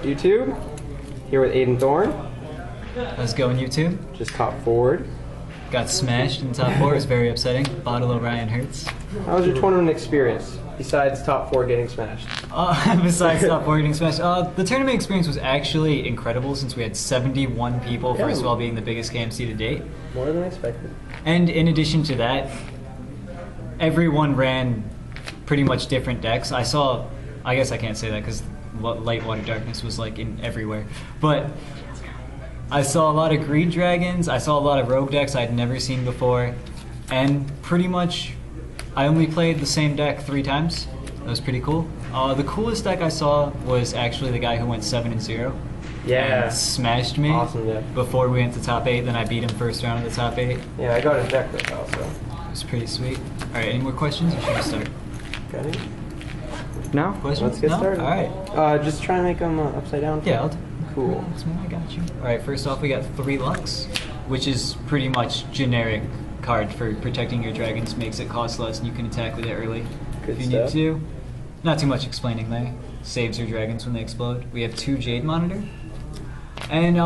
YouTube? Here with Aiden Thorne. How's it going, YouTube? Just top forward. Got smashed in top four. It's very upsetting. Bottle O'Brien hurts. How was your tournament experience, besides top four getting smashed? Besides top four getting smashed, the tournament experience was actually incredible since we had 71 people, first of all being the biggest KMC to date. More than expected. And in addition to that, everyone ran pretty much different decks. I guess I can't say that because Light Water Darkness was like in everywhere. But I saw a lot of Greed Dragons, I saw a lot of Rogue decks I'd never seen before, and pretty much I only played the same deck 3 times. That was pretty cool. The coolest deck I saw was actually the guy who went 7-0. Yeah. And smashed me. Awesome deck. Before we went to top 8, then I beat him first round of the top 8. Yeah, I got his deck with also. It was pretty sweet. Alright, any more questions or should we start? Got it? No? Questions? Let's get started. Alright. Just try to make them upside down. Yeah, I'll do. Cool. I got you. Alright, first off we got 3 Lux, which is pretty much generic card for protecting your dragons, makes it cost less and you can attack with it early if you need to. Not too much explaining there. Saves your dragons when they explode. We have 2 Jade Monitor. And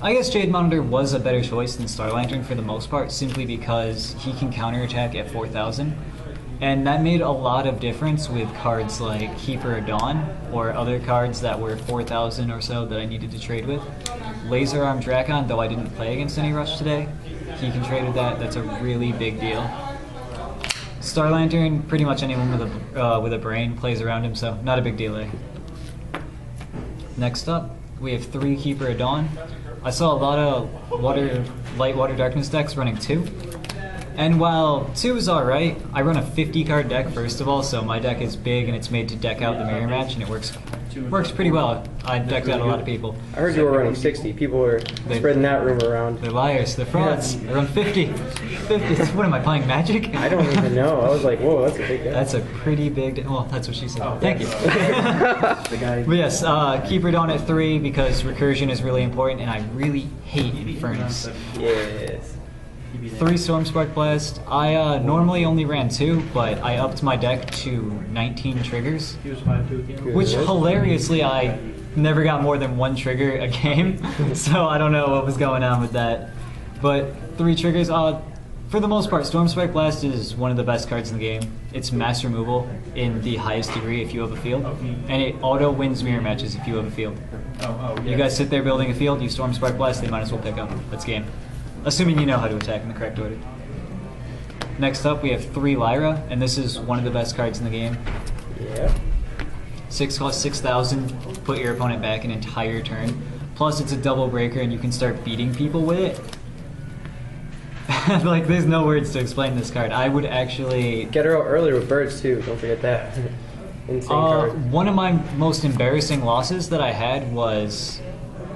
I guess Jade Monitor was a better choice than Star Lantern for the most part, simply because he can counterattack at 4,000. And that made a lot of difference with cards like Keeper of Dawn, or other cards that were 4,000 or so that I needed to trade with. Laser Arm Drakon, though I didn't play against any Rush today, he can trade with that. That's a really big deal. Star Lantern, pretty much anyone with a brain plays around him, so not a big deal there. Next up, we have 3 Keeper of Dawn. I saw a lot of Light Water Darkness decks running 2. And while 2 is alright, I run a 50 card deck first of all, so my deck is big and it's made to deck out the mirror match, and it works pretty well. I decked out a lot of people. I heard you were running 60. People were spreading that rumor around. They're liars. They're frauds. I run 50. 50. What am I playing, Magic? I don't even know. I was like, whoa, that's a big deck. That's a pretty big deck. Well, that's what she said. Oh, thank you. But yes, Keeper Dawn at 3 because recursion is really important, and I really hate Infernus. Yes. 3 Stormspark Blast. I normally only ran 2, but I upped my deck to 19 triggers, which hilariously I never got more than 1 trigger a game, so I don't know what was going on with that. But 3 triggers. For the most part, Stormspark Blast is one of the best cards in the game. It's mass removal in the highest degree if you have a field, and it auto wins mirror matches if you have a field. You guys sit there building a field, you Stormspark Blast, they might as well pick up. That's game. Assuming you know how to attack in the correct order. Next up, we have 3 Lyra, and this is one of the best cards in the game. Yeah. 6 costs 6,000, put your opponent back an entire turn. Plus, it's a double breaker, and you can start beating people with it. Like, there's no words to explain this card. I would actually... Get her out earlier with birds, too. Don't forget that. Insane card. One of my most embarrassing losses that I had was...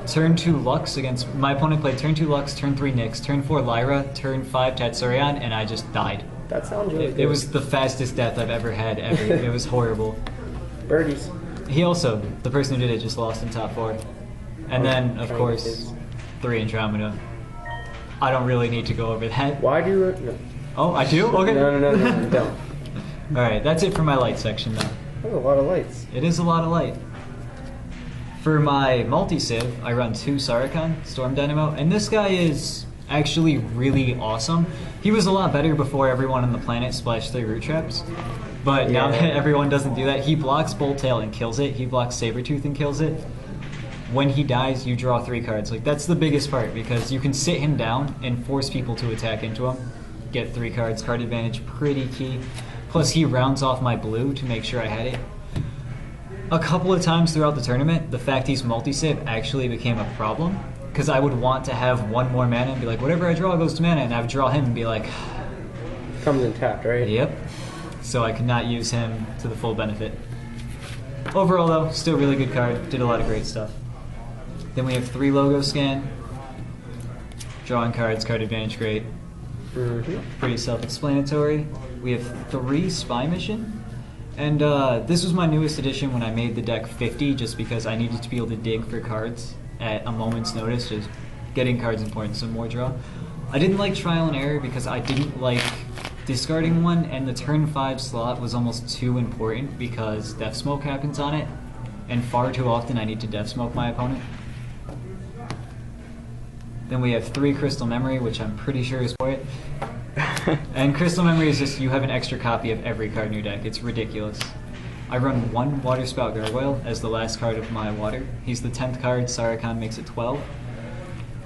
Turn 2 Lux against... My opponent played turn 2 Lux, turn 3 Nyx, turn 4 Lyra, turn 5 Tatsurion, and I just died. That sounds really good. It was the fastest death I've ever had, ever. It was horrible. Birdies. He also, the person who did it, just lost in top 4. And then, of course, 3 Andromeda. I don't really need to go over that. Why do you... No. Oh, I do? Okay. No, don't. Alright, that's it for my light section, though. That's a lot of lights. It is a lot of light. For my multi-civ, I run 2 Sarikon, Storm Dynamo, and this guy is actually really awesome. He was a lot better before everyone on the planet splashed 3 root traps, but now that everyone doesn't do that, he blocks Bolt Tail and kills it, he blocks Sabretooth and kills it. When he dies, you draw 3 cards. Like, that's the biggest part, because you can sit him down and force people to attack into him. Get 3 cards, card advantage, pretty key. Plus, he rounds off my blue to make sure I had it. A couple of times throughout the tournament, the fact he's multi-civ actually became a problem, because I would want to have 1 more mana and be like, whatever I draw goes to mana, and I would draw him and be like... Comes in tapped, right? Yep. So I could not use him to the full benefit. Overall though, still really good card, did a lot of great stuff. Then we have 3 Logo Scan. Drawing cards, card advantage, great. Pretty self-explanatory. We have 3 Spy Mission. And this was my newest addition when I made the deck 50, just because I needed to be able to dig for cards at a moment's notice. Just getting cards important, so more draw. I didn't like Trial and Error because I didn't like discarding one, and the turn 5 slot was almost too important because Death Smoke happens on it. and far too often I need to death smoke my opponent. Then we have 3 Crystal Memory, which I'm pretty sure is for it. And Crystal Memory is just, you have an extra copy of every card in your deck. It's ridiculous. I run 1 Water Spout Gargoyle as the last card of my water. He's the 10th card, Sarikhan makes it 12.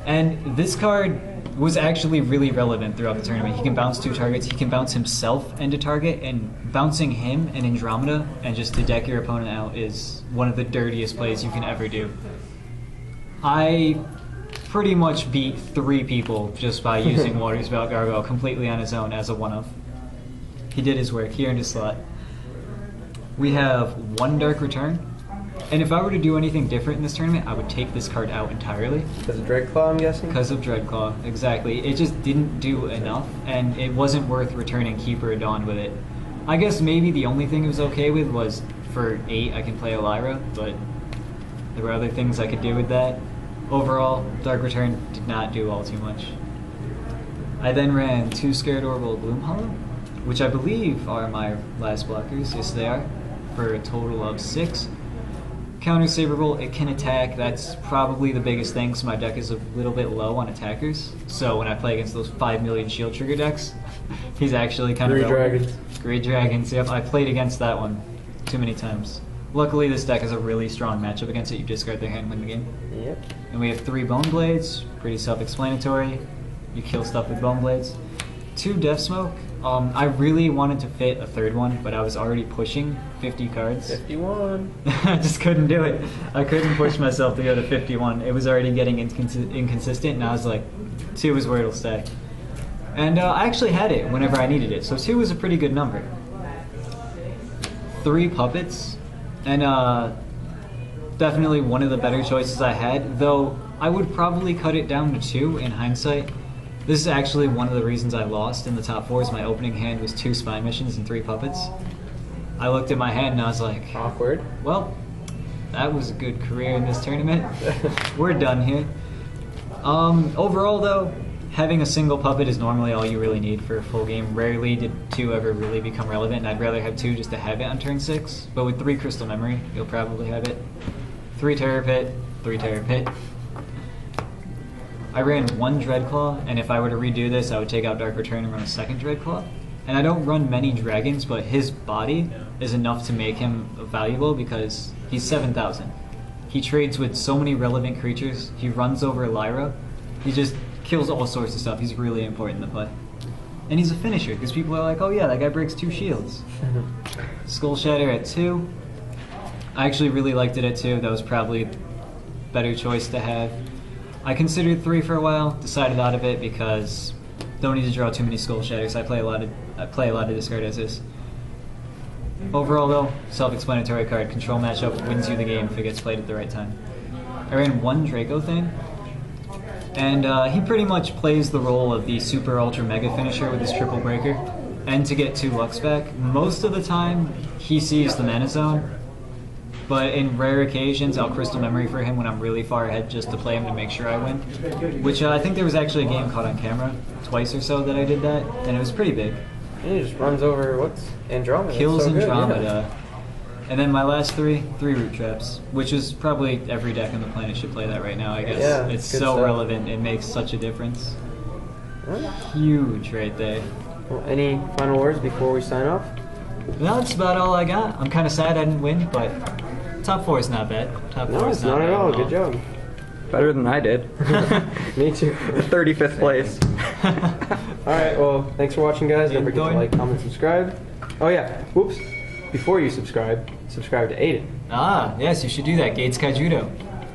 And this card was actually really relevant throughout the tournament. He can bounce 2 targets, he can bounce himself into target, and bouncing him and Andromeda and just to deck your opponent out is one of the dirtiest plays you can ever do. I pretty much beat 3 people just by using Water Spout Gargoyle completely on his own as a one-of. He did his work, he earned his slot. We have 1 Dark Return. And if I were to do anything different in this tournament, I would take this card out entirely. Because of Dreadclaw, I'm guessing? Because of Dreadclaw, exactly. It just didn't do enough, and it wasn't worth returning Keeper of Dawn with it. I guess maybe the only thing it was okay with was for 8 I can play Elira, but there were other things I could do with that. Overall, Dark Return did not do all too much. I then ran 2 Scared Orbital Gloomhollow, which I believe are my last blockers. Yes, they are, for a total of 6. Counter Saber Bolt, it can attack. That's probably the biggest thing, so my deck is a little bit low on attackers. So when I play against those 5 million shield trigger decks, he's actually kind of relevant. Great Dragons. Great Dragons, yep. I played against that one too many times. Luckily, this deck has a really strong matchup against it. You discard their hand, win the game. Yep. And we have 3 Bone Blades, pretty self-explanatory. You kill stuff with Bone Blades. 2 Death Smoke. I really wanted to fit a 3rd one, but I was already pushing 50 cards. 51. I just couldn't do it. I couldn't push myself to go to 51. It was already getting inconsistent, and I was like, 2 is where it'll stay. And I actually had it whenever I needed it, so 2 was a pretty good number. 3 Puppets, and definitely one of the better choices I had, though I would probably cut it down to 2 in hindsight. This is actually one of the reasons I lost in the top 4 is my opening hand was 2 Spine Missions and 3 Puppets. I looked at my hand and I was like, awkward. Well, that was a good career in this tournament. We're done here. Overall though, having a single puppet is normally all you really need for a full game. Rarely did 2 ever really become relevant, and I'd rather have 2 just to have it on turn 6. But with 3 Crystal Memory, you'll probably have it. 3 Terror Pit, 3 Terror Pit. I ran 1 Dreadclaw, and if I were to redo this, I would take out Dark Return and run a 2nd Dreadclaw. And I don't run many dragons, but his body is enough to make him valuable because he's 7,000. He trades with so many relevant creatures. He runs over Lyra. He just kills all sorts of stuff. He's really important to play. And he's a finisher, because people are like, oh yeah, that guy breaks 2 shields. Skull Shatter at 2. I actually really liked it at 2. That was probably a better choice to have. I considered 3 for a while, decided out of it because don't need to draw too many Skull Shatters. I play a lot of discard as is. Overall though, self-explanatory card. Control matchup wins you the game if it gets played at the right time. I ran 1 Draco Thing, and he pretty much plays the role of the super ultra mega finisher with his triple breaker. And to get 2 Lux back, most of the time he sees the mana zone. But in rare occasions, I'll Crystal Memory for him when I'm really far ahead just to play him to make sure I win. Which I think there was actually a game caught on camera, twice or so that I did that, and it was pretty big. And he just runs over, what's Andromeda? Kills so Andromeda. Yeah. And then my last 3 Root Traps, which is probably every deck on the planet should play that right now, I guess. Yeah, it's so stuff. relevant, it makes such a difference. Right. Huge right there. Well, any final words before we sign off? No, that's about all I got. I'm kind of sad I didn't win, but top 4 is not bad. Top 4 No, is it's not at all. Good job. Better than I did. Me too. 35th place. Alright, well, thanks for watching, guys. Don't forget to like, comment, subscribe. Oh yeah, whoops. Before you subscribe to Aiden. Ah, yes, you should do that. Gates Kaijudo.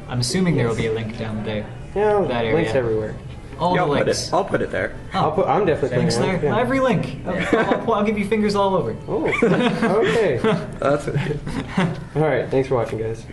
I'm assuming there will be a link down there. Yeah, that area. links everywhere. All Yeah, the links. I'll put it there. Oh, I'm definitely links putting there. it there. Yeah. Every link. I'll give you fingers all over. Oh, okay. That's it. Alright, thanks for watching, guys.